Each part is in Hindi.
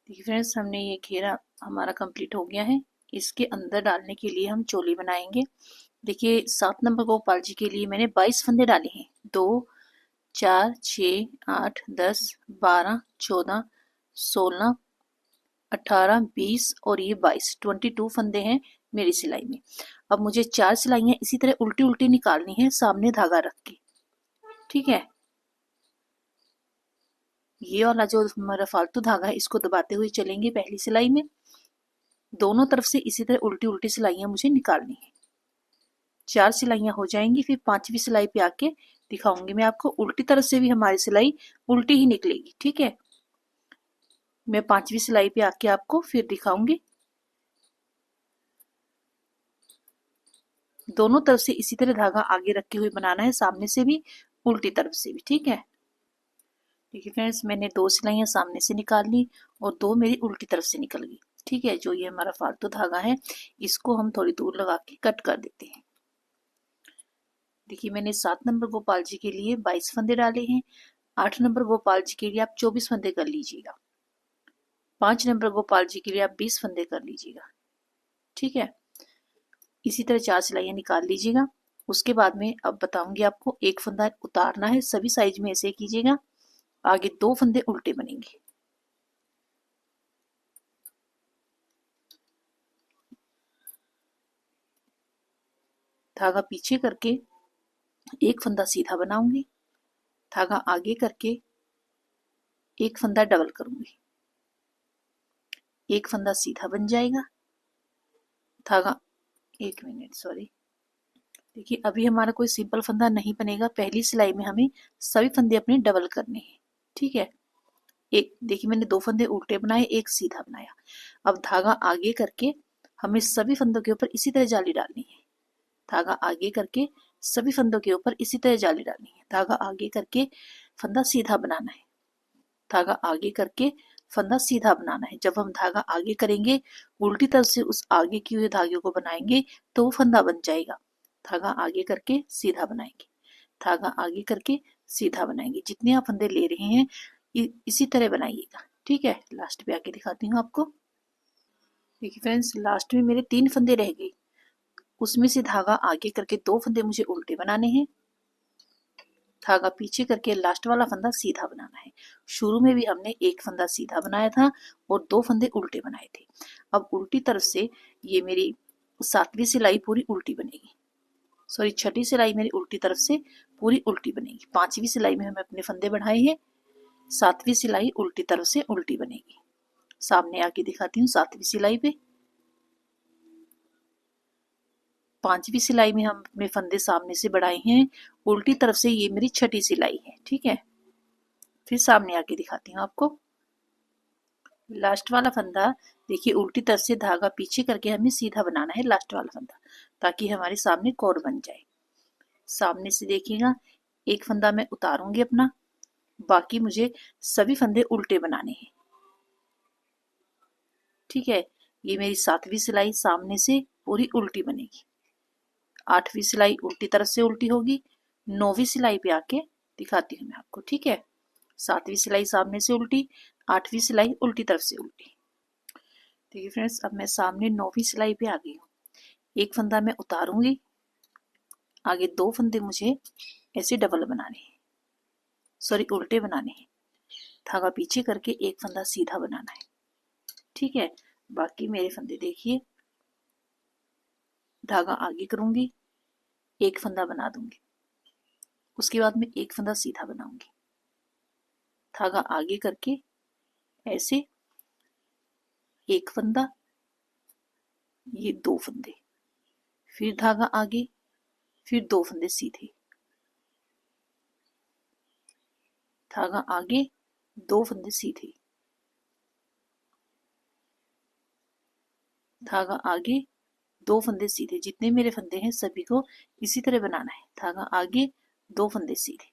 देखिए फ्रेंड्स, हमने ये घेरा हमारा कंप्लीट हो गया है। इसके अंदर डालने के लिए हम चोली बनाएंगे। देखिए 7 नंबर गोपाल जी के लिए मैंने 22 फंदे डाले हैं। 2 4 6 8 10 12 14 16 18 20 और ये 22 फंदे हैं मेरी सिलाई में। अब मुझे 4 सिलाइयाँ इसी तरह उल्टी उल्टी निकालनी है सामने धागा रख के। ठीक है, ये वाला जो हमारा फालतू धागा है इसको दबाते हुए चलेंगे पहली सिलाई में। दोनों तरफ से इसी तरह उल्टी उल्टी सिलाइयां मुझे निकालनी है। 4 सिलाइयां हो जाएंगी, फिर 5वीं सिलाई पे आके दिखाऊंगी मैं आपको। उल्टी तरफ से भी हमारी सिलाई उल्टी ही निकलेगी। ठीक है, मैं 5वीं सिलाई पे आके आपको फिर दिखाऊंगी। दोनों तरफ से इसी तरह धागा आगे रखे हुए बनाना है, सामने से भी उल्टी तरफ से भी। ठीक है, देखिए फ्रेंड्स, मैंने 2 सिलाइयां सामने से निकाल ली और 2 मेरी उल्टी तरफ से निकल गई। ठीक है, जो ये हमारा फालतू धागा है इसको हम थोड़ी दूर लगा के कट कर देते हैं। देखिए मैंने 7 नंबर गोपाल जी के लिए 22 फंदे डाले हैं। 8 नंबर गोपाल जी के लिए आप 24 फंदे कर लीजिएगा। 5 नंबर गोपाल जी के लिए आप 20 फंदे कर लीजिएगा। ठीक है, इसी तरह 4 सिलाइयां निकाल लीजिएगा। उसके बाद में अब बताऊंगी आपको, एक फंदा उतारना है। सभी साइज में ऐसे कीजिएगा। आगे 2 फंदे उल्टे बनेंगे। धागा पीछे करके एक फंदा सीधा बनाऊंगी। धागा आगे करके एक फंदा डबल करूंगी। एक फंदा सीधा बन जाएगा। धागा, एक मिनट, सॉरी। देखिए अभी हमारा कोई सिंपल फंदा नहीं बनेगा। पहली सिलाई में हमें सभी फंदे अपने डबल करने हैं। ठीक है, एक देखिए मैंने 2 फंदे उल्टे बनाए, एक सीधा बनाया। अब धागा आगे करके हमें सभी फंदों के ऊपर इसी तरह जाली डालनी है। धागा आगे करके सभी फंदों के ऊपर इसी तरह जाली डालनी है। धागा आगे करके फंदा सीधा बनाना है। धागा आगे करके फंदा सीधा बनाना है। जब हम धागा आगे करेंगे, उल्टी तरफ से उस आगे किए हुए धागे को बनाएंगे तो वो फंदा बन जाएगा। धागा आगे करके सीधा बनाएंगे। धागा आगे करके सीधा बनाएंगे। जितने आप फंदे ले रहे हैं इसी तरह बनाइएगा। ठीक है, लास्ट पे आके दिखाती हूँ आपको। देखिए फ्रेंड्स, लास्ट में मेरे 3 फंदे रह गए। उसमें से धागा आगे करके 2 फंदे मुझे उल्टे बनाने हैं। धागा पीछे करके लास्ट वाला फंदा सीधा बनाना है। शुरू में भी हमने एक फंदा सीधा बनाया था और 2 फंदे उल्टे बनाए थे। अब उल्टी तरफ से ये मेरी 7वीं सिलाई पूरी उल्टी बनेगी। सॉरी, 6ठी सिलाई मेरी उल्टी तरफ से पूरी उल्टी बनेगी। 5वीं सिलाई में हमें अपने फंदे बढ़ाए हैं। 7वीं सिलाई उल्टी तरफ से उल्टी बनेगी। सामने आके दिखाती हूँ 7वीं सिलाई पे। 5वीं सिलाई में हम अपने फंदे सामने से बढ़ाए हैं। उल्टी तरफ से ये मेरी 6ठी सिलाई है। ठीक है, फिर सामने आके दिखाती हूँ आपको। लास्ट वाला फंदा देखिए, उल्टी तरफ से धागा पीछे करके हमें सीधा बनाना है लास्ट वाला फंदा, ताकि हमारे सामने कोर बन जाए। सामने से देखिएगा, एक फंदा मैं उतारूंगी अपना, बाकी मुझे सभी फंदे उल्टे बनाने हैं। ठीक है, ये मेरी 7वीं सिलाई सामने से पूरी उल्टी बनेगी। 8वीं सिलाई उल्टी तरफ से उल्टी होगी। 9वीं सिलाई पे आके दिखाती हूँ मैं आपको। ठीक है, 7वीं सिलाई सामने से उल्टी, 8वीं सिलाई उल्टी तरफ से उल्टी। देखिए फ्रेंड्स, अब मैं सामने 9वीं सिलाई पे आ गई हूँ। एक फंदा मैं उतारूंगी। आगे 2 फंदे मुझे ऐसे डबल बनाने हैं, सॉरी उल्टे बनाने हैं। धागा पीछे करके एक फंदा सीधा बनाना है। ठीक है, बाकी मेरे फंदे देखिए, धागा आगे करूंगी, एक फंदा बना दूंगी। उसके बाद में एक फंदा सीधा बनाऊंगी। धागा आगे करके ऐसे एक फंदा, ये 2 फंदे, फिर धागा आगे, फिर 2 फंदे सीधे। धागा आगे, 2 फंदे सीधे। धागा आगे, 2 फंदे सीधे। जितने मेरे फंदे हैं सभी को इसी तरह बनाना है। धागा आगे, 2 फंदे सीधे।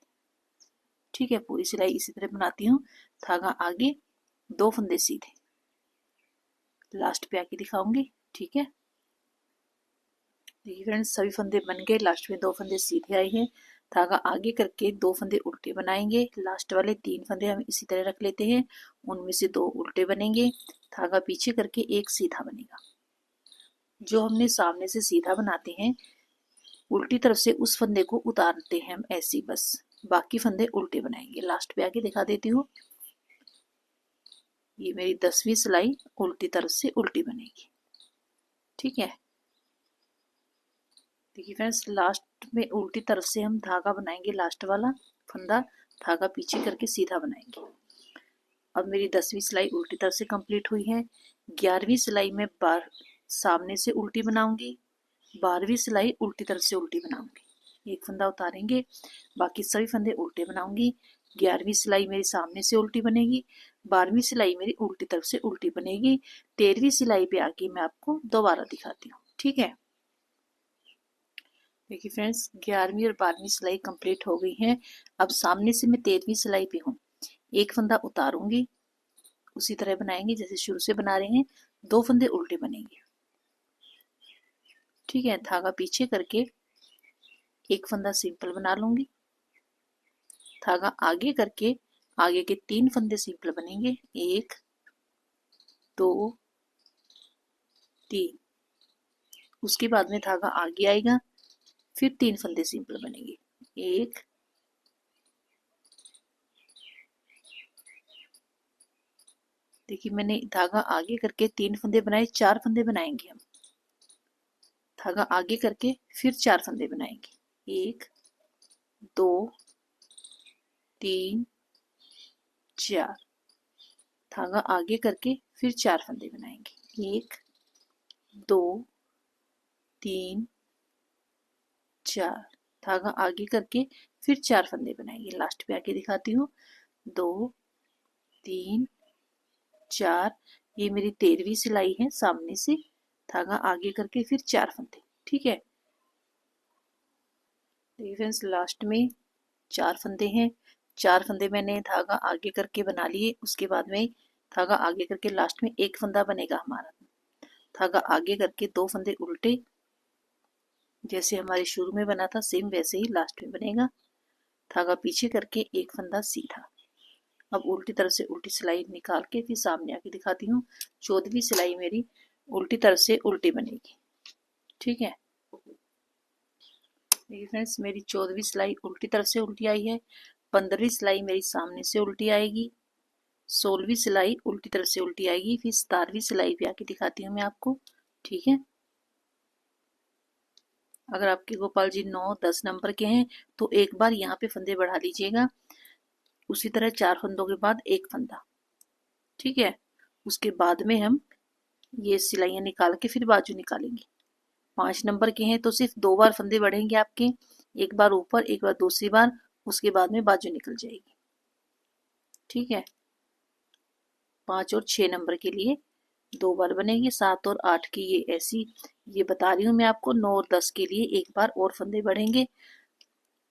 ठीक है, पूरी सिलाई इसी तरह बनाती हूँ। धागा आगे, 2 फंदे सीधे। लास्ट पे आके दिखाऊंगी। ठीक है, देखिए फ्रेंड्स, सभी फंदे बन गए। लास्ट में 2 फंदे सीधे आए हैं। धागा आगे करके 2 फंदे उल्टे बनाएंगे, लास्ट वाले 3 फंदे हम इसी तरह रख लेते हैं, उनमें से 2 उल्टे बनेंगे, धागा पीछे करके एक सीधा बनेगा। जो हमने सामने से सीधा बनाते हैं उल्टी तरफ से उस फंदे को उतारते हैं हम ऐसे ही, बस बाकी फंदे उल्टे बनाएंगे। लास्ट पे आके दिखा देती हूँ, ये मेरी 10वीं सिलाई उल्टी तरफ से उल्टी बनेगी। ठीक है, देखिए फ्रेंड्स, लास्ट में उल्टी तरफ से हम धागा बनाएंगे, लास्ट वाला फंदा धागा पीछे करके सीधा बनाएंगे। अब मेरी 10वीं सिलाई उल्टी तरफ से कंप्लीट हुई है। 11वीं सिलाई में सामने से उल्टी बनाऊंगी, 12वीं सिलाई उल्टी तरफ से उल्टी बनाऊंगी। एक फंदा उतारेंगे, बाकी सभी फंदे उल्टे बनाऊंगी। 11वीं सिलाई मेरी सामने से उल्टी बनेगी, 12वीं सिलाई मेरी उल्टी तरफ से उल्टी बनेगी। 13वीं सिलाई पे आके मैं आपको दोबारा दिखाती हूँ। ठीक है, देखिए फ्रेंड्स, 11वीं और 12वीं सिलाई कंप्लीट हो गई है। अब सामने से मैं 13वीं सिलाई पे हूँ, एक फंदा उतारूंगी, उसी तरह बनाएंगे जैसे शुरू से बना रहे हैं, 2 फंदे उल्टे बनेंगे। ठीक है, धागा पीछे करके एक फंदा सिंपल बना लूंगी, धागा आगे करके आगे के 3 फंदे सिंपल बनेंगे, 1 2 3। उसके बाद में धागा आगे आएगा, फिर 3 फंदे सिंपल बनेंगे, 1 देखिए मैंने धागा आगे करके 3 फंदे बनाए, 4 फंदे बनाएंगे हम, धागा आगे करके फिर 4 फंदे बनाएंगे, 1 2 3 4। धागा आगे करके फिर 4 फंदे बनाएंगे, 1 2 3 4। धागा आगे करके फिर 4 फंदे बनाएंगे। लास्ट पे आके दिखाती हूँ, 2 3 4। ये मेरी 13वीं सिलाई है, सामने से धागा आगे करके फिर 4 फंदे। ठीक है, देखिए फ्रेंड्स, लास्ट में 4 फंदे हैं, 4 फंदे मैंने धागा आगे करके बना लिए। उसके बाद में धागा आगे करके लास्ट में एक फंदा बनेगा हमारा, धागा आगे करके 2 फंदे उल्टे, जैसे हमारे शुरू में बना था सेम वैसे ही लास्ट में बनेगा, धागा पीछे करके एक फंदा सीधा। अब उल्टी तरफ से उल्टी सिलाई निकाल के फिर सामने आके दिखाती हूँ। 14वीं सिलाई मेरी उल्टी तरफ से उल्टी बनेगी। ठीक है, देखिए फ्रेंड्स, मेरी 14वीं सिलाई उल्टी तरफ से उल्टी आई है। 15वीं सिलाई मेरी सामने से उल्टी आएगी, 16वीं सिलाई उल्टी तरफ से उल्टी आएगी, फिर 17वीं सिलाई पे आके दिखाती हूँ मैं आपको। ठीक है, अगर आपके गोपाल जी 9-10 नंबर के हैं तो एक बार यहाँ पे फंदे बढ़ा लीजिएगा, उसी तरह 4 फंदों के बाद एक फंदा। ठीक है, उसके बाद में हम ये सिलाइयाँ निकाल के फिर बाजू निकालेंगे। 5 नंबर के हैं तो सिर्फ 2 बार फंदे बढ़ेंगे आपके, एक बार ऊपर एक बार दूसरी बार, उसके बाद में बाजू निकल जाएगी। ठीक है, 5 और 6 नंबर के लिए 2 बार बनेगी, 7 और 8 की ये ऐसी, ये बता रही हूँ मैं आपको। 9 और 10 के लिए एक बार और फंदे बढ़ेंगे।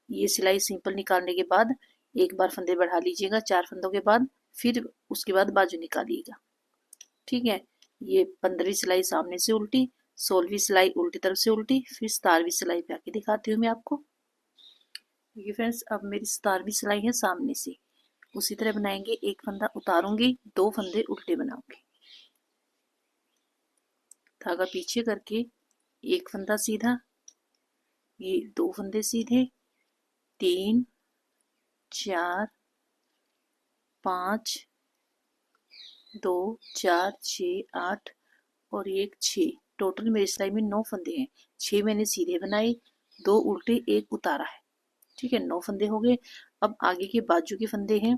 ये सिलाई सिंपल निकालने के बाद एक बार फंदे बढ़ा लीजिएगा 4 फंदों के बाद, फिर उसके बाद बाजू निकालिएगा। ठीक है, ये 15वीं सिलाई सामने से उल्टी, 16वीं सिलाई उल्टी तरफ से उल्टी, फिर 17वीं सिलाई पे आके दिखाती हूँ मैं आपको। देखिए फ्रेंड्स, अब मेरी 17वीं सिलाई है सामने से, उसी तरह बनाएंगे। एक फंदा उतारूंगी, 2 फंदे उल्टे बनाऊंगी, धागा पीछे करके एक फंदा सीधा, ये 2 फंदे सीधे, 3 4 5 2 4 6 8 और एक 6। टोटल मेरी सिलाई में 9 फंदे हैं, 6 मैंने सीधे बनाए, 2 उल्टे एक उतारा है। ठीक है, 9 फंदे हो गए। अब आगे के बाजू के फंदे हैं,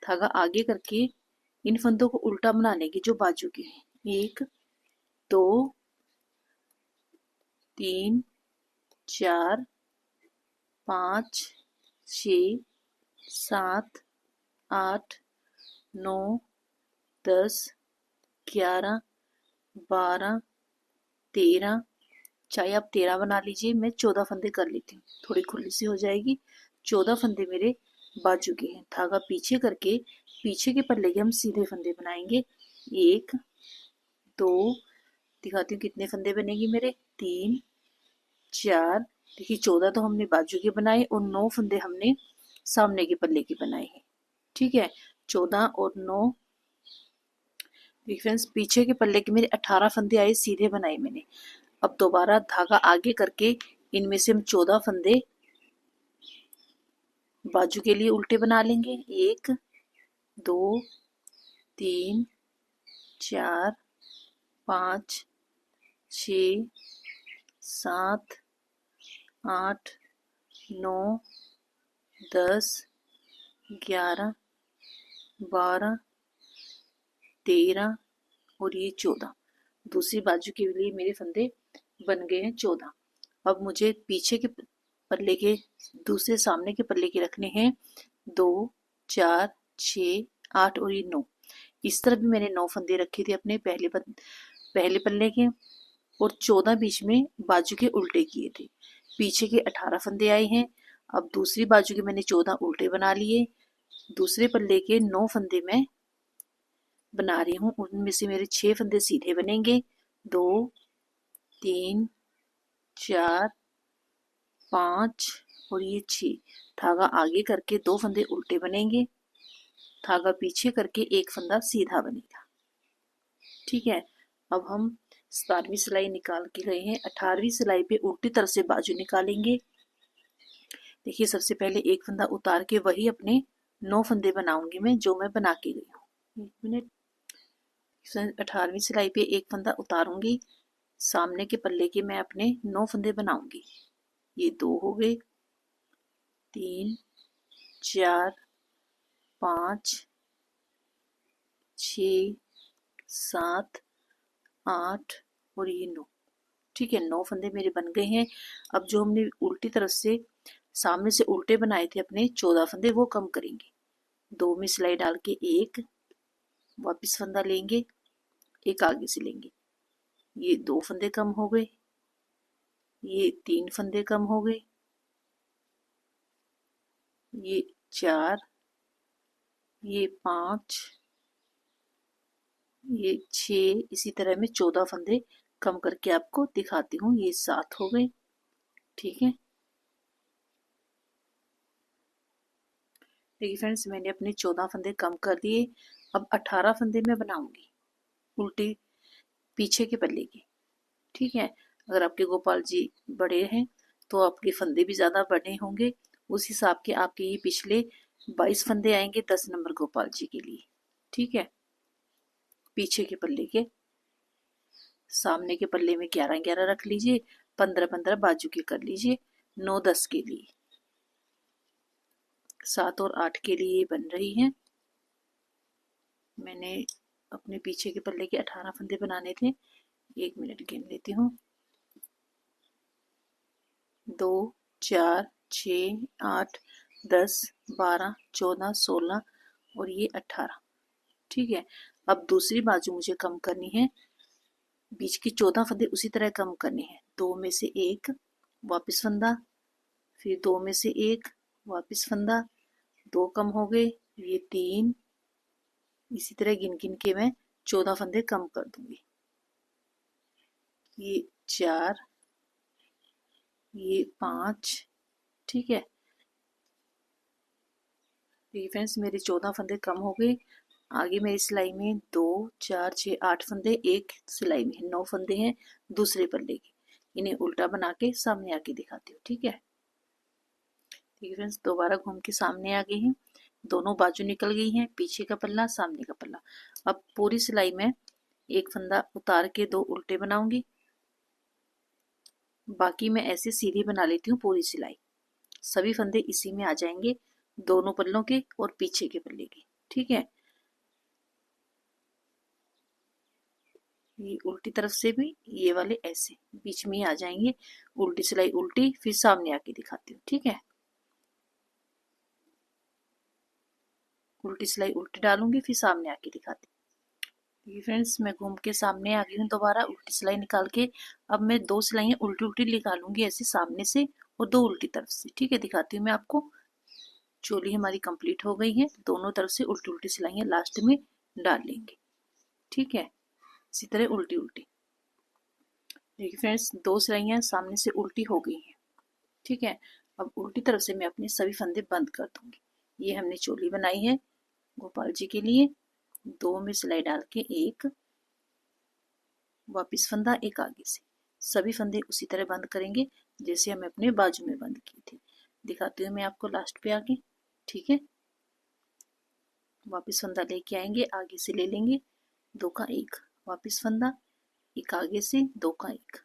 धागा आगे करके इन फंदों को उल्टा बनाने की जो बाजू के हैं, 1 2 3 4 5 6 7 8 9 10 11 12 13। चाहे आप 13 बना लीजिए, मैं 14 फंदे कर लेती हूँ, थोड़ी खुली सी हो जाएगी। 14 फंदे मेरे बाजू के हैं, धागा पीछे करके पीछे के पल्ले के हम सीधे फंदे बनाएंगे। 1 2 दिखाती हूँ कितने फंदे बनेंगे मेरे, 3 4 देखिए 14 तो हमने बाजू के बनाए और 9 फंदे हमने सामने के पल्ले के बनाए हैं। ठीक है, 14 और 9। देखिए फ्रेंड्स, पीछे के पल्ले के मेरे 18 फंदे आए, सीधे बनाए मैंने। अब दोबारा धागा आगे करके इनमें से हम 14 फंदे बाजू के लिए उल्टे बना लेंगे। 1 2 3 4 5 6 7 8 9 10 11 12 13 और ये 14। दूसरी बाजू के लिए मेरे फंदे बन गए हैं 14। अब मुझे पीछे के पल्ले के दूसरे सामने के पल्ले के रखने हैं 2 4 6 8 और ये 9। इस तरफ भी मैंने 9 फंदे रखे थे अपने पहले पल्ले के, और 14 बीच में बाजू के उल्टे किए थे। पीछे के 18 फंदे आए हैं। अब दूसरी बाजू के मैंने 14 उल्टे बना लिए। दूसरे पल्ले के 9 फंदे मैं बना रही हूँ, उनमें से मेरे 6 फंदे सीधे बनेंगे। 2 3 4 5 और ये 6। धागा आगे करके 2 फंदे उल्टे बनेंगे, धागा पीछे करके 1 फंदा सीधा बनेगा। ठीक है, अब हम 17वीं सिलाई निकाल के गए हैं। 18वीं सिलाई पे उल्टी तरफ से बाजू निकालेंगे। देखिए सबसे पहले 1 फंदा उतार के वही अपने 9 फंदे बनाऊंगी मैं, जो मैं बना के गई हूँ। 1 मिनट। 18वीं सिलाई पे 1 फंदा उतारूंगी, सामने के पल्ले के मैं अपने 9 फंदे बनाऊंगी। ये 2 हो गए, 3 4 5 6 7 8 और ये 9। ठीक है, 9 फंदे मेरे बन गए हैं। अब जो हमने उल्टी तरफ से सामने से उल्टे बनाए थे अपने 14 फंदे, वो कम करेंगे। 2 में सिलाई डाल के 1 वापस फंदा लेंगे, 1 आगे से लेंगे। ये 2 फंदे कम हो गए, ये 3 फंदे कम हो गए, ये 4, ये 5, ये 6। इसी तरह मैं 14 फंदे कम करके आपको दिखाती हूँ। ये 7 हो गए। ठीक है, देखिए फ्रेंड्स, मैंने अपने 14 फंदे कम कर दिए। अब 18 फंदे मैं बनाऊंगी उल्टी पीछे के पल्ले की। ठीक है, अगर आपके गोपाल जी बड़े हैं तो आपके फंदे भी ज़्यादा बड़े होंगे, उस हिसाब के आपके ये पिछले 22 फंदे आएंगे 10 नंबर गोपाल जी के लिए। ठीक है, पीछे के पल्ले के, सामने के पल्ले में 11-11 रख लीजिए, 15-15 बाजू के कर लीजिए। 9-10 के लिए, 7 और 8 के लिए बन रही है। मैंने अपने पीछे के पल्ले के 18 फंदे बनाने थे। 1 मिनट गिन लेती हूँ। 2 4 6 8 10 12 14 16 और ये 18। ठीक है, अब दूसरी बाजू मुझे कम करनी है। बीच की 14 फंदे उसी तरह कम करने हैं। 2 में से 1 वापस फंदा, फिर 2 में से 1 वापस फंदा, 2 कम हो गए, ये 3। इसी तरह गिन गिन के मैं 14 फंदे कम कर दूंगी। ये 4, ये 5। ठीक है, देखिए फ्रेंड्स, मेरे 14 फंदे कम हो गए। आगे मेरी सिलाई में 2 4 6 8 फंदे, एक सिलाई में 9 फंदे हैं दूसरे पल्ले के। इन्हें उल्टा बना के सामने आके दिखाती हूँ। ठीक है, ठीक है फ्रेंड्स, दोबारा घूम के सामने आ गई हैं। दोनों बाजू निकल गई हैं, पीछे का पल्ला सामने का पल्ला। अब पूरी सिलाई में 1 फंदा उतार के 2 उल्टे बनाऊंगी, बाकी मैं ऐसे सीधी बना लेती हूँ पूरी सिलाई। सभी फंदे इसी में आ जाएंगे, दोनों पल्लों के और पीछे के पल्ले के। ठीक है, ये उल्टी तरफ से भी ये वाले ऐसे बीच में ही आ जाएंगे। उल्टी सिलाई उल्टी, फिर सामने आके दिखाती हूँ। ठीक है, उल्टी सिलाई उल्टी डालूंगी, फिर सामने आके दिखाती हूँ। ये फ्रेंड्स, मैं घूम के सामने आ गई हूँ दोबारा उल्टी सिलाई निकाल के। अब मैं 2 सिलाइयाँ उल्टी उल्टी निकालूंगी, ऐसे सामने से और 2 उल्टी तरफ से। ठीक है, दिखाती हूँ मैं आपको। चोली हमारी कंप्लीट हो गई है, दोनों तरफ से उल्टी उल्टी सिलाइयाँ लास्ट में डाल लेंगे। ठीक है, इसी तरह उल्टी उल्टी। देखिए फ्रेंड्स, 2 सिलाइयाँ सामने से उल्टी हो गई हैं। ठीक है। अब उल्टी तरफ से मैं अपने सभी फंदे बंद कर दूंगी। ये हमने चोली बनाई है गोपाल जी के लिए। 2 में सिलाई डाल के एक वापिस फंदा, एक आगे से, सभी फंदे उसी तरह बंद करेंगे जैसे हमें अपने बाजू में बंद किए थे। दिखाती हूँ मैं आपको लास्ट पे आके। ठीक है, वापिस फंदा लेके आएंगे, आगे से ले लेंगे 2 का 1, वापिस फंदा, एक आगे से 2 का 1,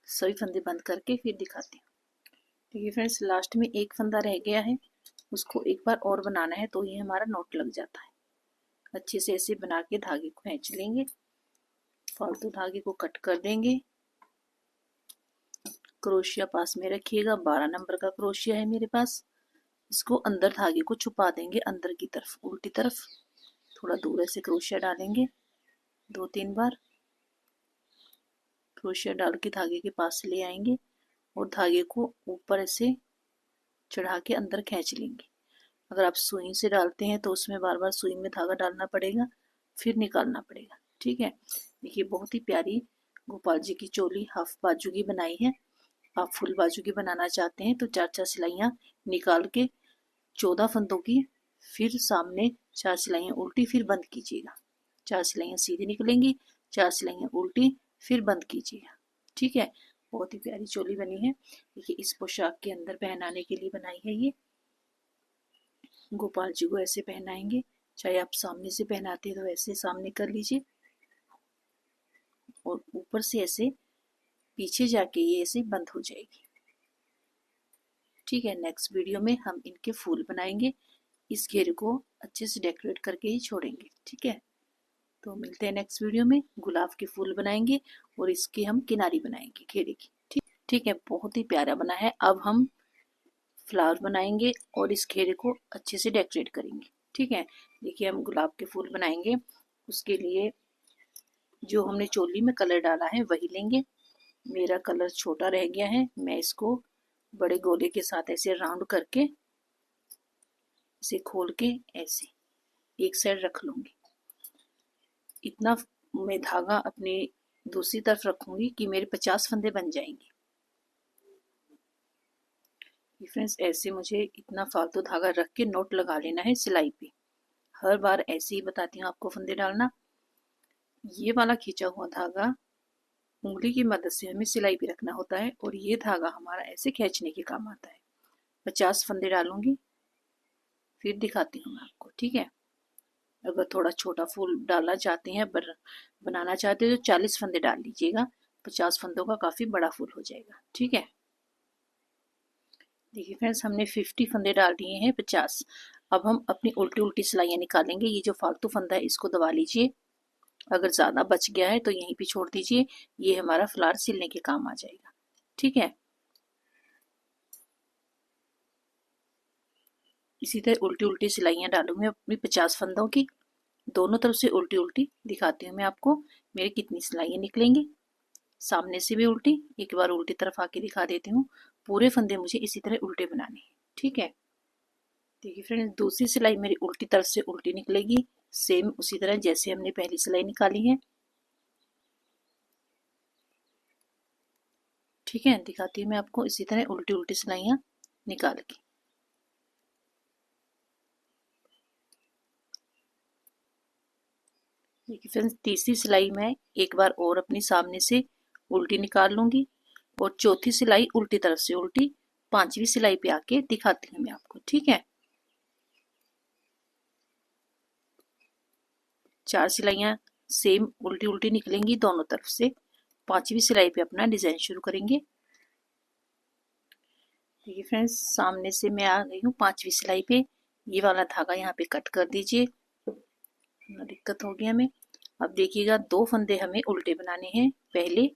सभी फंदे बंद करके फिर दिखाती हूँ। देखिए फ्रेंड्स, लास्ट में एक फंदा रह गया है, उसको एक बार और बनाना है तो ये हमारा नॉट लग जाता है। अच्छे से ऐसे बना के धागे को खींच लेंगे, फालतू धागे को कट कर देंगे। क्रोशिया पास में रखिएगा, 12 नंबर का क्रोशिया है मेरे पास। इसको अंदर धागे को छुपा देंगे, अंदर की तरफ, उल्टी तरफ। थोड़ा दूर ऐसे क्रोशिया डालेंगे 2-3 बार। क्रोशिया डाल के धागे के पास ले आएंगे और धागे को ऊपर ऐसे चढ़ा के अंदर खींच लेंगे। अगर आप सुई से डालते हैं तो उसमें बार बार सुई में धागा डालना पड़ेगा, फिर निकालना पड़ेगा। ठीक है, देखिए बहुत ही प्यारी गोपाल जी की चोली हाफ बाजू की बनाई है। आप फुल बाजू की बनाना चाहते हैं तो 4-4 सिलाइयाँ निकाल के 14 फंदों की, फिर सामने 4 सिलाइयाँ उल्टी, फिर बंद कीजिएगा। 4 सिलाइयाँ सीधी निकलेंगी, 4 सिलाइयाँ उल्टी, फिर बंद कीजिएगा। ठीक है, बहुत ही प्यारी चोली बनी है। देखिए इस पोशाक के अंदर पहनाने के लिए बनाई है ये। गोपाल जी को ऐसे पहनाएंगे, चाहे आप सामने से पहनाते हैं तो ऐसे सामने कर लीजिए, और ऊपर से ऐसे पीछे जाके ये ऐसे बंद हो जाएगी। ठीक है, नेक्स्ट वीडियो में हम इनके फूल बनाएंगे। इस घेरे को अच्छे से डेकोरेट करके ही छोड़ेंगे। ठीक है, तो मिलते हैं नेक्स्ट वीडियो में। गुलाब के फूल बनाएंगे और इसकी हम किनारी बनाएंगे घेरे की। ठीक है, बहुत ही प्यारा बना है। अब हम फ्लावर बनाएंगे और इस घेरे को अच्छे से डेकोरेट करेंगे। ठीक है, देखिए हम गुलाब के फूल बनाएंगे, उसके लिए जो हमने चोली में कलर डाला है वही लेंगे। मेरा कलर छोटा रह गया है, मैं इसको बड़े गोले के साथ ऐसे राउंड करके इसे खोल के ऐसे एक साइड रख लूंगी। इतना मैं धागा अपनी दूसरी तरफ रखूंगी कि मेरे 50 फंदे बन जाएंगे। फ्रेंड्स, ऐसे मुझे इतना फालतू धागा रख के नोट लगा लेना है सिलाई पे। हर बार ऐसे ही बताती हूँ आपको फंदे डालना। ये वाला खींचा हुआ धागा उंगली की मदद से हमें सिलाई पे रखना होता है, और ये धागा हमारा ऐसे खींचने के काम आता है। 50 फंदे डालूंगी, फिर दिखाती हूँ मैं आपको। ठीक है, अगर थोड़ा छोटा फूल डालना चाहते हैं, बनाना चाहते हो तो 40 फंदे डाल लीजिएगा। 50 फंदों का काफी बड़ा फूल हो जाएगा। ठीक है, देखिए फ्रेंड्स, हमने 50 फंदे डाल दिए हैं 50। अब हम अपनी उल्टी उल्टी सिलाइयाँ निकालेंगे। ये जो फालतू फंदा है इसको दबा लीजिए, अगर ज़्यादा बच गया है तो यहीं पे छोड़ दीजिए, ये हमारा फ्लावर सिलने के काम आ जाएगा। ठीक है, इसी तरह उल्टी उल्टी सिलाइयाँ डालूंगी अपनी 50 फंदों की। दोनों तरफ से उल्टी उल्टी दिखाती हूँ मैं आपको मेरी कितनी सिलाइयाँ निकलेंगी। सामने से भी उल्टी, एक बार उल्टी तरफ आके दिखा देती हूँ। पूरे फंदे मुझे इसी तरह उल्टे बनाने हैं। ठीक है, देखिए फ्रेंड्स, दूसरी सिलाई मेरी उल्टी तरफ से उल्टी निकलेगी, सेम उसी तरह जैसे हमने पहली सिलाई निकाली है। ठीक है, दिखाती हूँ मैं आपको इसी तरह उल्टी उल्टी सिलाइयाँ निकाल के। देखिए फ्रेंड्स, तीसरी सिलाई में एक बार और अपनी सामने से उल्टी निकाल लूंगी, और चौथी सिलाई उल्टी तरफ से उल्टी, 5वीं सिलाई पे आके दिखाती हूँ मैं आपको। ठीक है, 4 सिलाइयाँ सेम उल्टी उल्टी निकलेंगी दोनों तरफ से। 5वीं सिलाई पे अपना डिजाइन शुरू करेंगे। देखिए फ्रेंड्स, सामने से मैं आ गई हूँ 5वीं सिलाई पे। ये वाला धागा यहाँ पे कट कर दीजिए, दिक्कत हो गई हमें। अब देखिएगा 2 फंदे हमें उल्टे बनाने हैं पहले।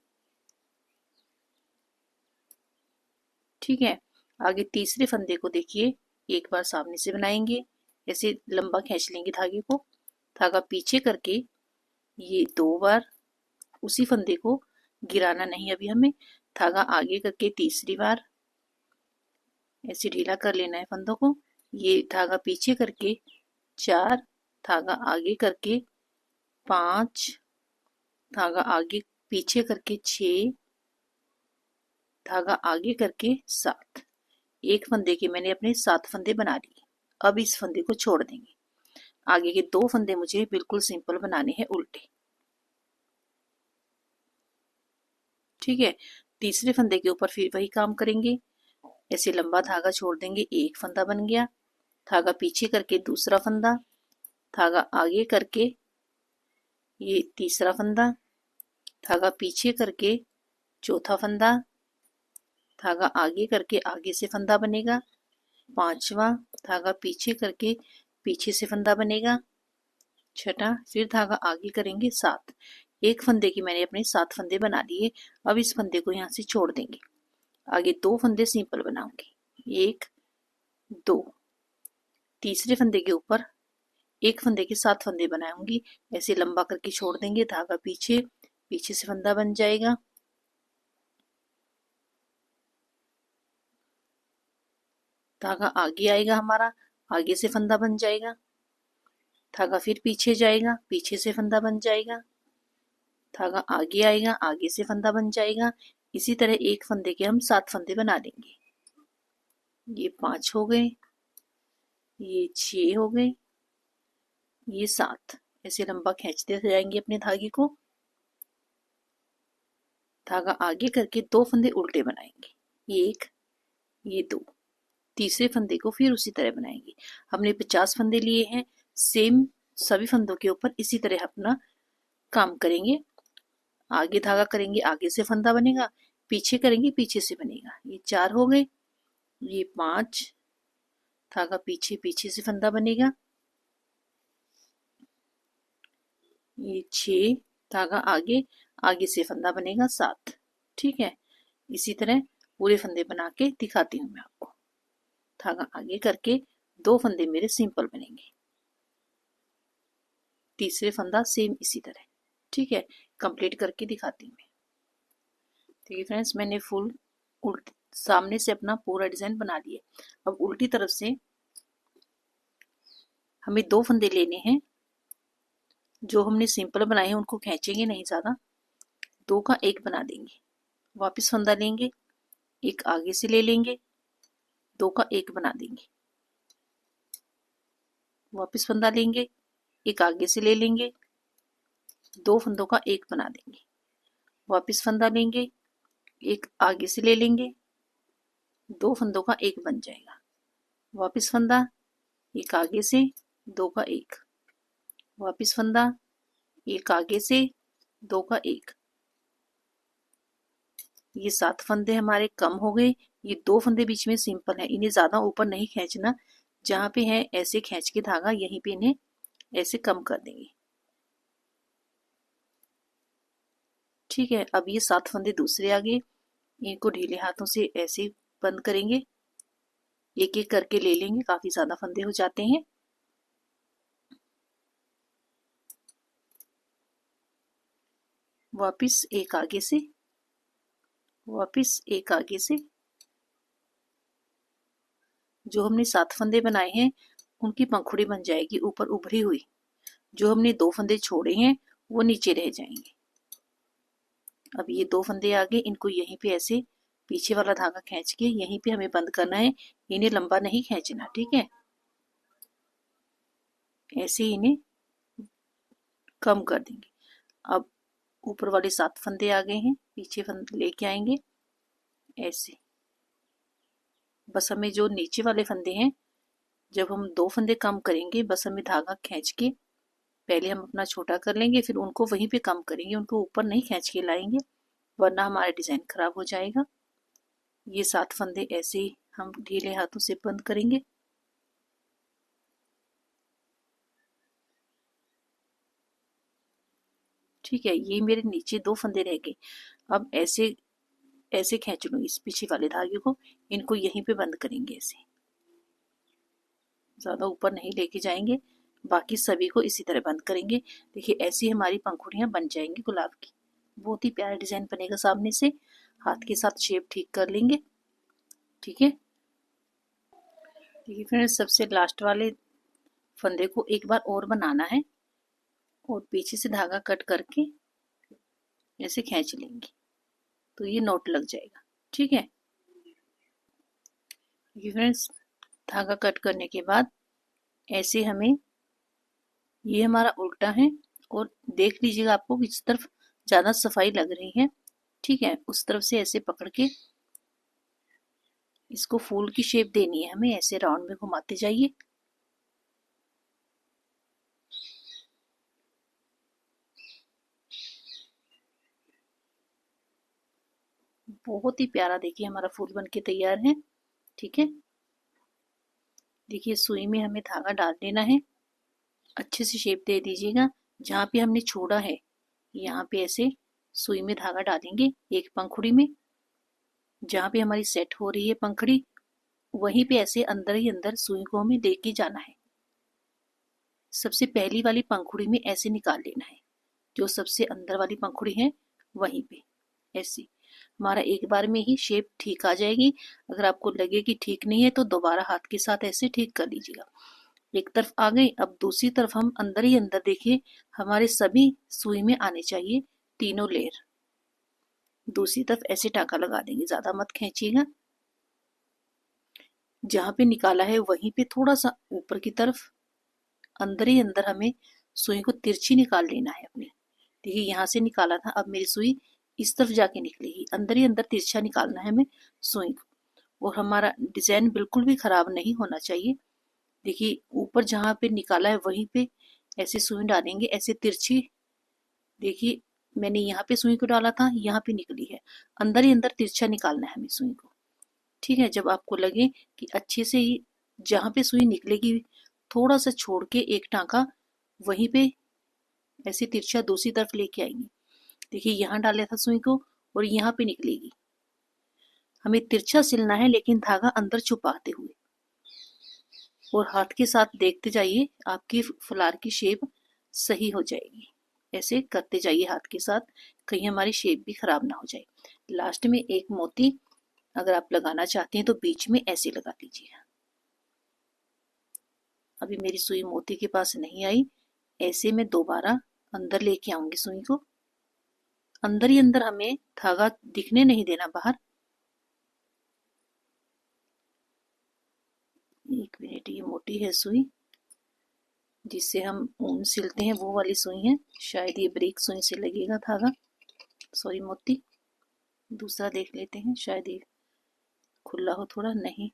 ठीक है, आगे तीसरे फंदे को देखिए, एक बार सामने से बनाएंगे, ऐसे लंबा खींच लेंगे धागे को, धागा पीछे करके ये 2 बार, उसी फंदे को गिराना नहीं अभी हमें, धागा आगे करके तीसरी बार ऐसे ढीला कर लेना है फंदों को। ये धागा पीछे करके 4, धागा आगे करके 5, धागा आगे पीछे करके 6, धागा आगे करके 7। एक फंदे के मैंने अपने 7 फंदे बना लिए। अब इस फंदे को छोड़ देंगे। आगे के 2 फंदे मुझे बिल्कुल सिंपल बनाने हैं उल्टे। ठीक है, तीसरे फंदे के ऊपर फिर वही काम करेंगे। ऐसे लंबा धागा छोड़ देंगे, एक फंदा बन गया। धागा पीछे करके दूसरा फंदा, धागा आगे करके ये तीसरा फंदा, धागा पीछे करके चौथा फंदा, धागा आगे करके आगे से फंदा बनेगा, पांचवा धागा पीछे करके पीछे से फंदा बनेगा, छठा, फिर धागा आगे करेंगे 7। एक फंदे की मैंने अपने 7 फंदे बना लिए। अब इस फंदे को यहाँ से छोड़ देंगे। आगे 2 फंदे सिंपल बनाऊंगी, 1 2। तीसरे फंदे के ऊपर एक फंदे के 7 फंदे बनाऊंगी। ऐसे लंबा करके छोड़ देंगे, धागा पीछे, पीछे से फंदा बन जाएगा, धागा आगे आएगा हमारा, आगे से फंदा बन जाएगा, धागा फिर पीछे जाएगा, पीछे से फंदा बन जाएगा, धागा आगे आएगा, आगे से फंदा बन जाएगा। इसी तरह एक फंदे के हम 7 फंदे बना लेंगे। ये 5 हो गए, ये 6 हो गए, ये 7। ऐसे लंबा खींचते जाएंगे अपने धागे को। धागा आगे करके 2 फंदे उल्टे बनाएंगे, 1 ये 2। तीसरे फंदे को फिर उसी तरह बनाएंगे। हमने 50 फंदे लिए हैं, सेम सभी फंदों के ऊपर इसी तरह अपना काम करेंगे। आगे धागा करेंगे, आगे से फंदा बनेगा, पीछे करेंगे, पीछे से बनेगा। ये 4 हो गए, ये 5, धागा पीछे, पीछे से फंदा बनेगा, ये 6, धागा आगे, आगे से फंदा बनेगा 7। ठीक है, इसी तरह पूरे फंदे बना के दिखाती हूँ मैं आपको। धागा आगे करके 2 फंदे मेरे सिंपल बनेंगे, तीसरे फंदा सेम इसी तरह। ठीक है, कंप्लीट करके दिखाती हूँ मैं। ठीक है फ्रेंड्स, मैंने फुल उल्टी सामने से अपना पूरा डिजाइन बना लिया। अब उल्टी तरफ से हमें 2 फंदे लेने हैं। जो हमने सिंपल बनाए हैं उनको खींचेंगे नहीं ज्यादा, 2 का 1 बना देंगे। वापस फंदा लेंगे, एक आगे से ले लेंगे, 2 का 1 बना देंगे। वापस फंदा लेंगे, एक आगे से ले लेंगे, 2 फंदों का 1 बना देंगे। वापस फंदा लेंगे, एक आगे से ले लेंगे, 2 फंदों का 1 बन जाएगा। वापस फंदा, एक आगे से, 2 का 1, वापस फंदा, एक आगे से, 2 का 1। ये 7 फंदे हमारे कम हो गए। ये 2 फंदे बीच में सिंपल है, इन्हें ज्यादा ऊपर नहीं खींचना। जहां पे है ऐसे खींच के धागा, यहीं पे इन्हें ऐसे कम कर देंगे। ठीक है, अब ये 7 फंदे दूसरे आ गए, इनको ढीले हाथों से ऐसे बंद करेंगे। एक एक करके ले लेंगे, काफी ज्यादा फंदे हो जाते हैं। वापिस एक आगे से, वापिस एक आगे से। जो हमने 7 फंदे बनाए हैं उनकी पंखुड़ी बन जाएगी ऊपर उभरी हुई। जो हमने 2 फंदे छोड़े हैं वो नीचे रह जाएंगे। अब ये 2 फंदे आ गए, इनको यहीं पे ऐसे पीछे वाला धागा खींच के यहीं पे हमें बंद करना है। इन्हें लंबा नहीं खींचना, ठीक है। ऐसे इन्हें कम कर देंगे। अब ऊपर वाले 7 फंदे आ गए हैं, पीछे फंदे लेके आएंगे ऐसे। बस हमें जो नीचे वाले फंदे हैं, जब हम 2 फंदे कम करेंगे, बस हमें धागा खींच के पहले हम अपना छोटा कर लेंगे, फिर उनको वहीं पे कम करेंगे, उनको ऊपर नहीं खींच के लाएंगे, वरना हमारा डिजाइन खराब हो जाएगा। ये 7 फंदे ऐसे ही हम ढीले हाथों से बंद करेंगे। ठीक है, ये मेरे नीचे 2 फंदे रह गए। अब ऐसे ऐसे खींच लूंगी इस पीछे वाले धागे को, इनको यहीं पे बंद करेंगे ऐसे, ज्यादा ऊपर नहीं लेके जाएंगे। बाकी सभी को इसी तरह बंद करेंगे। देखिए ऐसी हमारी पंखुड़ियां बन जाएंगी गुलाब की। बहुत ही प्यारा डिजाइन बनेगा। सामने से हाथ के साथ शेप ठीक कर लेंगे। ठीक है, देखिए फ्रेंड्स, सबसे लास्ट वाले फंदे को एक बार और बनाना है और पीछे से धागा कट करके ऐसे खींच लेंगे तो ये नोट लग जाएगा। ठीक है। ये फ्रेंड्स धागा कट करने के बाद ऐसे हमें, ये हमारा उल्टा है और देख लीजिएगा आपको किस तरफ ज़्यादा सफाई लग रही है, ठीक है, उस तरफ से ऐसे पकड़ के इसको फूल की शेप देनी है हमें, ऐसे राउंड में घुमाते जाइए। बहुत ही प्यारा देखिए हमारा फूल बन के तैयार है, ठीक है। देखिए सुई में हमें धागा डाल देना है, अच्छे से शेप दे दीजिएगा। जहाँ पे हमने छोड़ा है यहाँ पे ऐसे सुई में धागा डालेंगे एक पंखुड़ी में, जहाँ पे हमारी सेट हो रही है पंखुड़ी वहीं पे ऐसे अंदर ही अंदर सुई को हमें लेके जाना है। सबसे पहली वाली पंखुड़ी में ऐसे निकाल लेना है, जो सबसे अंदर वाली पंखुड़ी है वहीं पे ऐसे। हमारा एक बार में ही शेप ठीक आ जाएगी। अगर आपको लगे कि ठीक नहीं है तो दोबारा हाथ के साथ ऐसे ठीक कर लीजिएगा। एक तरफ आ गई, अब दूसरी तरफ हम अंदर ही अंदर देखिए हमारे सभी सुई में आने चाहिए तीनों लेयर। दूसरी तरफ ऐसे टाँका लगा देंगे, ज्यादा मत खींचिएगा। जहाँ पे निकाला है वहीं पे थोड़ा सा ऊपर की तरफ अंदर ही अंदर हमें सुई को तिरछी निकाल लेना है अपनी। देखिए यहाँ से निकाला था, अब मेरी सुई इस तरफ जाके निकलेगी, अंदर ही अंदर तिरछा निकालना है हमें सुई को। और हमारा डिजाइन बिल्कुल भी खराब नहीं होना चाहिए। देखिए ऊपर जहाँ पे निकाला है वहीं पे ऐसे सुई डालेंगे, ऐसे तिरछी। देखिए मैंने यहाँ पे सुई को डाला था, यहाँ पे निकली है, अंदर ही अंदर तिरछा निकालना है हमें सुई को, ठीक है। जब आपको लगे कि अच्छे से ही जहाँ पे सुई निकलेगी थोड़ा सा छोड़ के एक टाँका वहीं पे ऐसे तिरछा दूसरी तरफ लेके आएंगे। देखिए यहाँ डाला था सुई को और यहाँ पे निकलेगी। हमें तिरछा सिलना है लेकिन धागा अंदर छुपाते हुए, और हाथ के साथ देखते जाइए आपकी फुलार की शेप सही हो जाएगी। ऐसे करते जाइए हाथ के साथ, कहीं हमारी शेप भी खराब ना हो जाए। लास्ट में एक मोती अगर आप लगाना चाहते हैं तो बीच में ऐसे लगा दीजिए। अभी मेरी सुई मोती के पास नहीं आई, ऐसे मैं दोबारा अंदर लेके आऊंगी सुई को। अंदर ही अंदर हमें धागा दिखने नहीं देना बाहर। एक मिनट, ये मोटी है सुई जिससे हम ऊन सिलते हैं, वो वाली सुई है, शायद ये ब्रेक सुई से लगेगा धागा, सॉरी मोती। दूसरा देख लेते हैं, शायद ये खुला हो थोड़ा, नहीं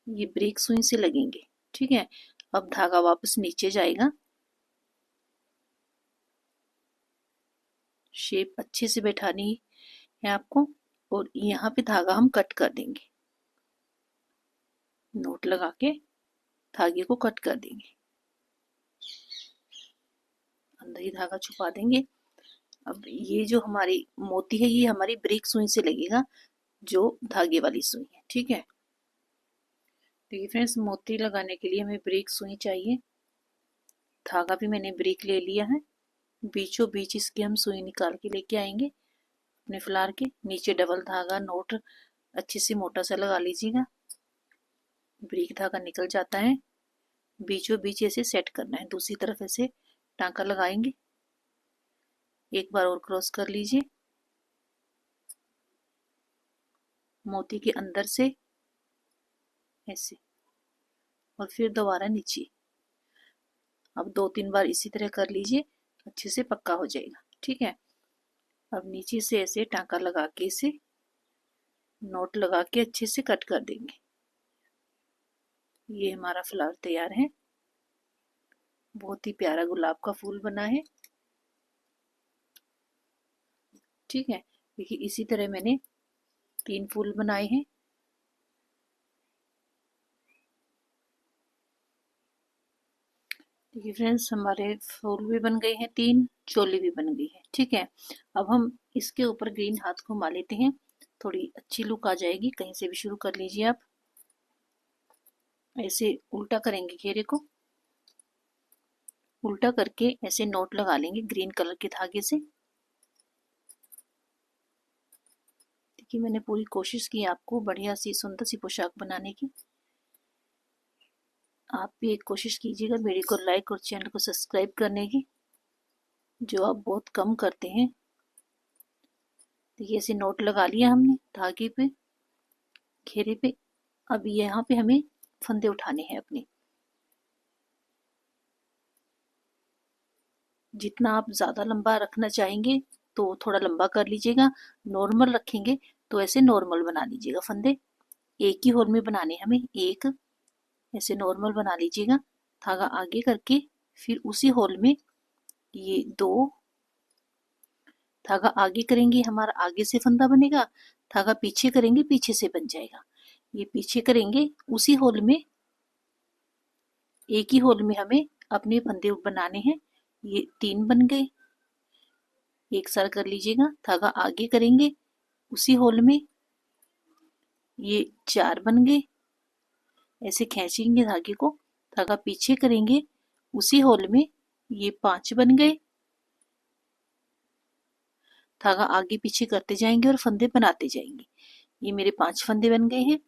ये ब्रेक सुई से लगेंगे, ठीक है। अब धागा वापस नीचे जाएगा, शेप अच्छे से बैठानी है आपको, और यहाँ पे धागा हम कट कर देंगे, नोट लगा के धागे को कट कर देंगे, अंदर ही धागा छुपा देंगे। अब ये जो हमारी मोती है ये हमारी ब्रेक सुई से लगेगा, जो धागे वाली सुई है, ठीक है। देखिए फ्रेंड्स मोती लगाने के लिए हमें ब्रेक सुई चाहिए। धागा भी मैंने ब्रेक ले लिया है, बीचों बीच इसकी हम सुई निकाल के लेके आएंगे अपने फ्लावर के नीचे। डबल धागा नोट अच्छे से मोटा सा लगा लीजिएगा, ब्रेक धागा निकल जाता है। बीचों बीच ऐसे सेट करना है, दूसरी तरफ ऐसे टाँका लगाएंगे, एक बार और क्रॉस कर लीजिए मोती के अंदर से ऐसे, और फिर दोबारा नीचे। अब 2-3 बार इसी तरह कर लीजिए, अच्छे से पक्का हो जाएगा, ठीक है। अब नीचे से ऐसे टाँका लगा के इसे नोट लगा के अच्छे से कट कर देंगे। ये हमारा फ्लावर तैयार है, बहुत ही प्यारा गुलाब का फूल बना है, ठीक है। देखिए इसी तरह मैंने 3 फूल बनाए हैं। देखिए फ्रेंड्स हमारे फूल भी बन गए हैं, 3 चोली भी बन गई है, ठीक है। अब हम इसके ऊपर ग्रीन हाथ घुमा लेते हैं, थोड़ी अच्छी लुक आ जाएगी। कहीं से भी शुरू कर लीजिए आप, ऐसे उल्टा करेंगे घेरे को, उल्टा करके ऐसे नोट लगा लेंगे ग्रीन कलर के धागे से। देखिए मैंने पूरी कोशिश की आपको बढ़िया सी सुंदर सी पोशाक बनाने की। आप भी एक कोशिश कीजिएगा वीडियो को लाइक और चैनल को सब्सक्राइब करने की, जो आप बहुत कम करते हैं। देखिए ऐसे नोट लगा लिया हमने धागे पे, घेरे पे। अब यहाँ पे हमें फंदे उठाने हैं अपने। जितना आप ज़्यादा लंबा रखना चाहेंगे तो थोड़ा लंबा कर लीजिएगा, नॉर्मल रखेंगे तो ऐसे नॉर्मल बना लीजिएगा फंदे। एक ही होल में बनाने हमें, एक ऐसे नॉर्मल बना लीजिएगा, धागा आगे करके फिर उसी होल में ये दो धागा आगे करेंगे, हमारा आगे से फंदा बनेगा, धागा पीछे करेंगे पीछे से बन जाएगा। ये पीछे करेंगे उसी होल में, एक ही होल में हमें अपने फंदे बनाने हैं। ये 3 बन गए, एक साथ कर लीजिएगा, धागा आगे करेंगे उसी होल में, ये 4 बन गए। ऐसे खींचेंगे धागे को, धागा पीछे करेंगे उसी होल में, ये 5 बन गए। धागा आगे पीछे करते जाएंगे और फंदे बनाते जाएंगे। ये मेरे 5 फंदे बन गए हैं।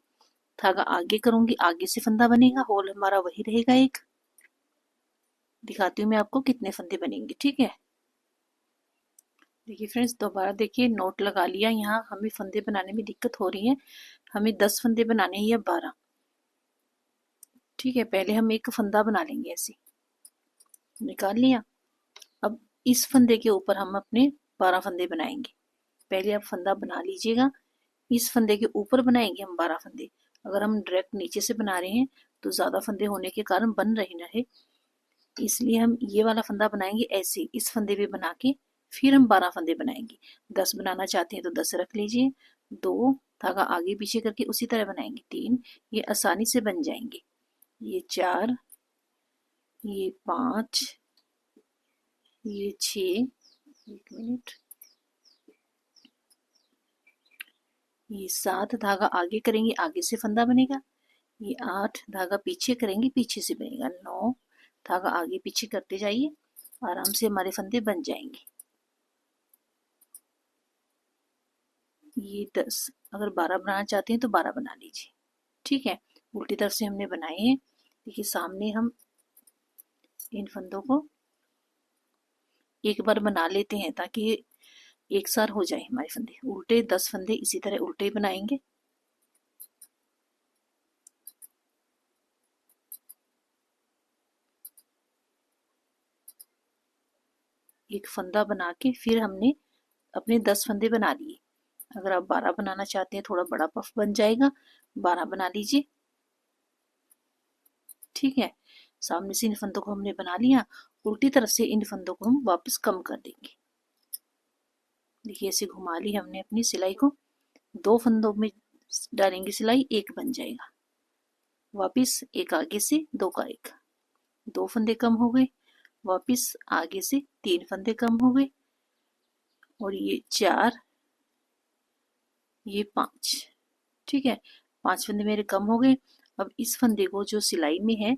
धागा आगे करूंगी, आगे से फंदा बनेगा, होल हमारा वही रहेगा एक। दिखाती हूँ मैं आपको कितने फंदे बनेंगे, ठीक है। देखिए फ्रेंड्स, दोबारा देखिए, नोट लगा लिया। यहाँ हमें फंदे बनाने में दिक्कत हो रही है, हमें 10 फंदे बनाने हैं या 12, ठीक है। पहले हम एक फंदा बना लेंगे, ऐसे निकाल लिया। अब इस फंदे के ऊपर हम अपने 12 फंदे बनाएंगे। पहले आप फंदा बना लीजिएगा, इस फंदे के ऊपर बनाएंगे हम 12 फंदे। अगर हम डायरेक्ट नीचे से बना रहे हैं तो ज़्यादा फंदे होने के कारण बन रहे न रहे, इसलिए हम ये वाला फंदा बनाएंगे ऐसे, इस फंदे पे बना के फिर हम 12 फंदे बनाएंगे। 10 बनाना चाहते हैं तो 10 रख लीजिए, 2 धागा आगे पीछे करके उसी तरह बनाएंगे, 3 ये आसानी से बन जाएंगे, ये 4, ये 5, ये 6, 1 मिनट, ये 7 धागा आगे करेंगे आगे से फंदा बनेगा, ये 8 धागा पीछे करेंगे पीछे से बनेगा, 9 धागा आगे पीछे करते जाइए, आराम से हमारे फंदे बन जाएंगे। ये 10, अगर 12 बनाना चाहते हैं तो 12 बना लीजिए, ठीक है। उल्टी तरफ से हमने बनाए हैं। देखिए सामने हम इन फंदों को एक बार बना लेते हैं ताकि एक साथ हो जाए हमारे फंदे। उल्टे 10 फंदे इसी तरह उल्टे बनाएंगे। एक फंदा बना के फिर हमने अपने 10 फंदे बना लिए। अगर आप 12 बनाना चाहते हैं, थोड़ा बड़ा पफ बन जाएगा, 12 बना लीजिए, ठीक है। सामने से इन फंदों को हमने बना लिया, उल्टी तरफ से इन फंदों को हम वापस कम कर देंगे। देखिए ऐसे घुमा ली हमने अपनी सिलाई को, 2 फंदों में डालेंगे सिलाई, एक बन जाएगा। वापिस एक आगे से, 2 का एक, 2 फंदे कम हो गए, वापिस आगे से 3 फंदे कम हो गए, और ये 4, ये 5, ठीक है। 5 फंदे मेरे कम हो गए। अब इस फंदे को जो सिलाई में है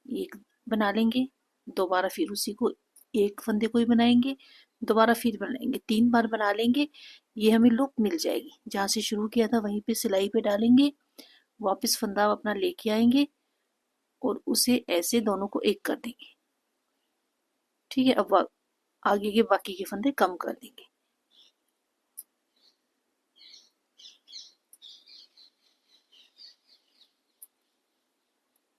एक बना लेंगे, दोबारा फिर उसी को एक फंदे को ही बनाएंगे, दोबारा फिर बनाएंगे, 3 बार बना लेंगे। ये हमें लूप मिल जाएगी, जहाँ से शुरू किया था वहीं पे सिलाई पे डालेंगे, वापस फंदा अपना लेके आएंगे और उसे ऐसे दोनों को एक कर देंगे, ठीक है। अब आगे के बाकी के फंदे कम कर देंगे।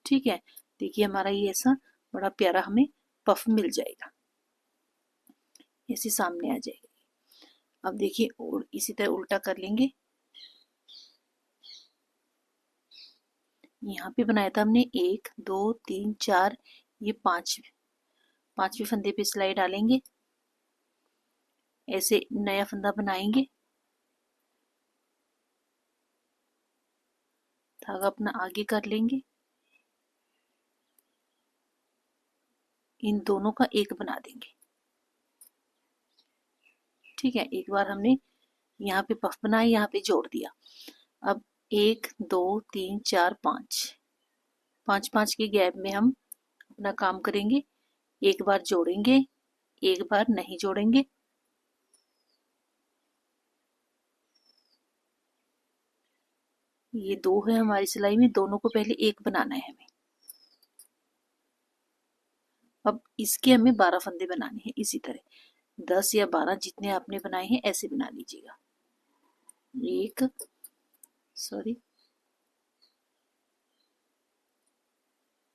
ठीक है, देखिए हमारा ये ऐसा बड़ा प्यारा हमें पफ मिल जाएगा, ऐसे सामने आ जाएगा। अब देखिए और इसी तरह उल्टा कर लेंगे। यहाँ पे बनाया था हमने 1 2 3 4, ये 5वें फंदे पे सिलाई डालेंगे, ऐसे नया फंदा बनाएंगे, धागा अपना आगे कर लेंगे, इन दोनों का एक बना देंगे, ठीक है। एक बार हमने यहाँ पे पफ बनाए, यहाँ पे जोड़ दिया। अब 1 2 3 4 5, 5 के गैप में हम अपना काम करेंगे। एक बार जोड़ेंगे, एक बार नहीं जोड़ेंगे, ये 2 है हमारी सिलाई में, दोनों को पहले एक बनाना है हमें। अब इसके हमें 12 फंदे बनाने हैं, इसी तरह 10 या 12 जितने आपने बनाए हैं ऐसे बना लीजिएगा। एक, सॉरी,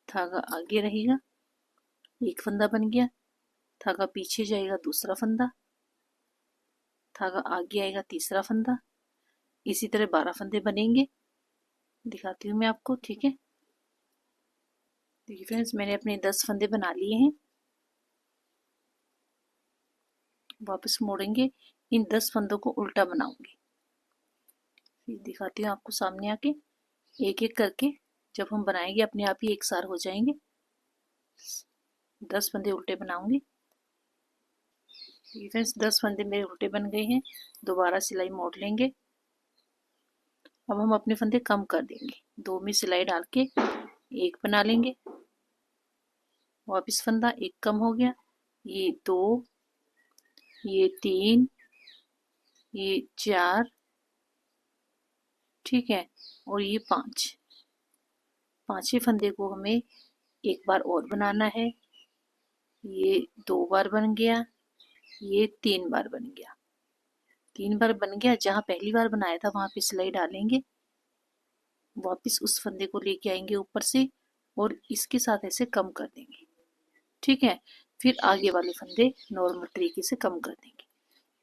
धागा आगे रहेगा, एक फंदा बन गया, धागा पीछे जाएगा, दूसरा फंदा, धागा आगे आएगा, तीसरा फंदा। इसी तरह 12 फंदे बनेंगे, दिखाती हूँ मैं आपको। ठीक है, देखिए फ्रेंड्स, मैंने अपने 10 फंदे बना लिए हैं। वापस मोड़ेंगे, इन 10 फंदों को उल्टा बनाऊंगी, फिर दिखाती हूँ आपको सामने आके। एक एक करके जब हम बनाएंगे अपने आप ही एक सार हो जाएंगे। 10 फंदे उल्टे बनाऊंगी। फ्रेंड्स, 10 फंदे मेरे उल्टे बन गए हैं। दोबारा सिलाई मोड़ लेंगे। अब हम अपने फंदे कम कर देंगे, 2 में सिलाई डाल के एक बना लेंगे। वापस फंदा एक कम हो गया, ये 2, ये 3, ये 4, ठीक है, और ये 5। पांचवें फंदे को हमें एक बार और बनाना है। ये 2 बार बन गया, ये 3 बार बन गया। 3 बार बन गया, जहां पहली बार बनाया था वहां पे सिलाई डालेंगे। वापस उस फंदे को लेके आएंगे ऊपर से और इसके साथ ऐसे कम कर देंगे। ठीक है, फिर आगे वाले फंदे नॉर्मल तरीके से कम कर देंगे।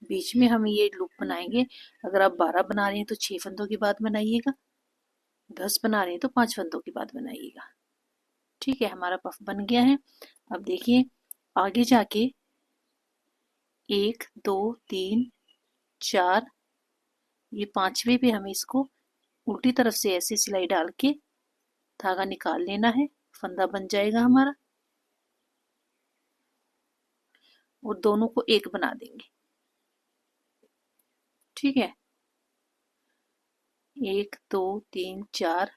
बीच में हम ये लूप बनाएंगे। अगर आप 12 बना रहे हैं तो 6 फंदों के बाद बनाइएगा, 10 बना रहे हैं तो 5 फंदों के बाद बनाइएगा। ठीक है, हमारा पफ बन गया है। अब देखिए आगे जाके 1, 2, 3, 4, ये 5वें पे हमें इसको उल्टी तरफ से ऐसे सिलाई डाल के धागा निकाल लेना है, फंदा बन जाएगा हमारा। और दोनों को एक बना देंगे। ठीक है, 1, 2, 3, 4,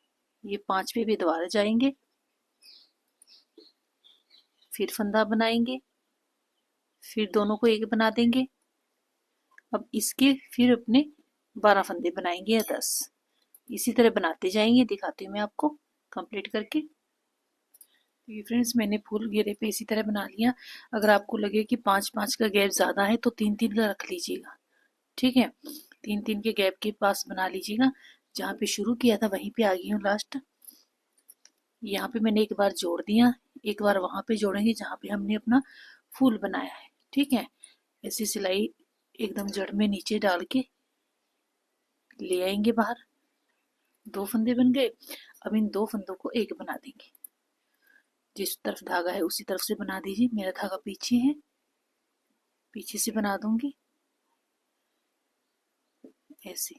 ये 5वें भी दोबारा जाएंगे, फिर फंदा बनाएंगे, फिर दोनों को एक बना देंगे। अब इसके फिर अपने 12 फंदे बनाएंगे या 10, इसी तरह बनाते जाएंगे। दिखाती हूँ मैं आपको कंप्लीट करके। ये फ्रेंड्स, मैंने फुल घेरे पे इसी तरह बना लिया। अगर आपको लगे कि 5-5 का गैप ज़्यादा है तो 3-3 का रख लीजिएगा। ठीक है, 3-3 के गैप के पास बना लीजिएगा। जहाँ पे शुरू किया था वहीं पे आ गई हूँ लास्ट। यहाँ पे मैंने एक बार जोड़ दिया, एक बार वहां पे जोड़ेंगे जहाँ पे हमने अपना फूल बनाया है। ठीक है, ऐसी सिलाई एकदम जड़ में नीचे डाल के ले आएंगे बाहर। 2 फंदे बन गए। अब इन 2 फंदों को एक बना देंगे। जिस तरफ धागा है उसी तरफ से बना दीजिए। मेरा धागा पीछे है, पीछे से बना दूंगी ऐसे,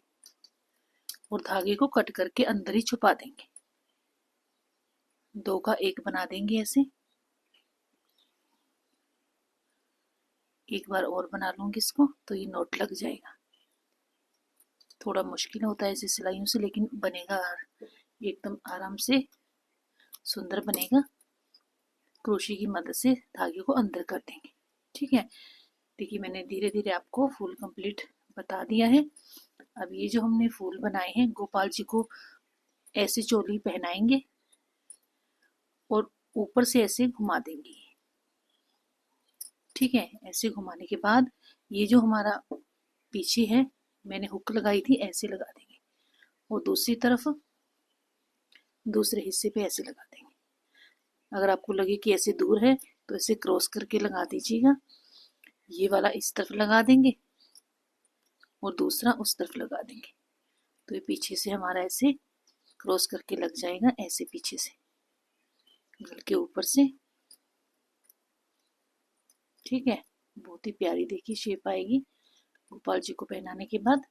और धागे को कट करके अंदर ही छुपा देंगे। 2 का एक बना देंगे ऐसे। एक बार और बना लूंगी इसको तो ये नोट लग जाएगा। थोड़ा मुश्किल होता है ऐसे सिलाइयों से, लेकिन बनेगा एकदम आराम से, सुंदर बनेगा। क्रोशे की मदद से धागे को अंदर कर देंगे। ठीक है, देखिए मैंने धीरे धीरे आपको फूल कंप्लीट बता दिया है। अब ये जो हमने फूल बनाए हैं, गोपाल जी को ऐसे चोली पहनाएंगे और ऊपर से ऐसे घुमा देंगे। ठीक है, ऐसे घुमाने के बाद ये जो हमारा पीछे है, मैंने हुक लगाई थी, ऐसे लगा देंगे और दूसरी तरफ दूसरे हिस्से पे ऐसे लगा देंगे। अगर आपको लगे कि ऐसे दूर है तो ऐसे क्रॉस करके लगा दीजिएगा। ये वाला इस तरफ लगा देंगे और दूसरा उस तरफ लगा देंगे, तो ये पीछे से हमारा ऐसे क्रॉस करके लग जाएगा, ऐसे पीछे से गल के ऊपर से। ठीक है, बहुत ही प्यारी देखिए शेप आएगी गोपाल जी को पहनाने के बाद।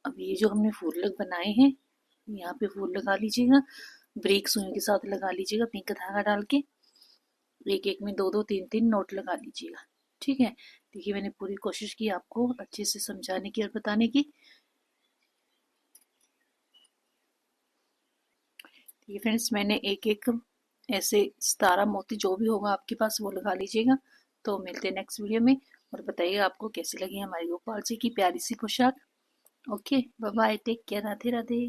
अब ये जो हमने फूल लग बनाए हैं, यहाँ पे फूल लगा लीजिएगा, ब्रेक सुई के साथ लगा लीजिएगा, पिंक धागा डाल के एक एक में 2-2, 3-3 नोट लगा लीजिएगा। ठीक है, देखिए मैंने पूरी कोशिश की आपको अच्छे से समझाने की और बताने की। ये फ्रेंड्स, मैंने एक एक ऐसे सितारा मोती जो भी होगा आपके पास वो लगा लीजिएगा। तो मिलते हैं नेक्स्ट वीडियो में, और बताइएगा आपको कैसी लगी हमारी गोपाल जी की प्यारी सी पोशाक। Okay, bye bye, take care, Radhe Radhe.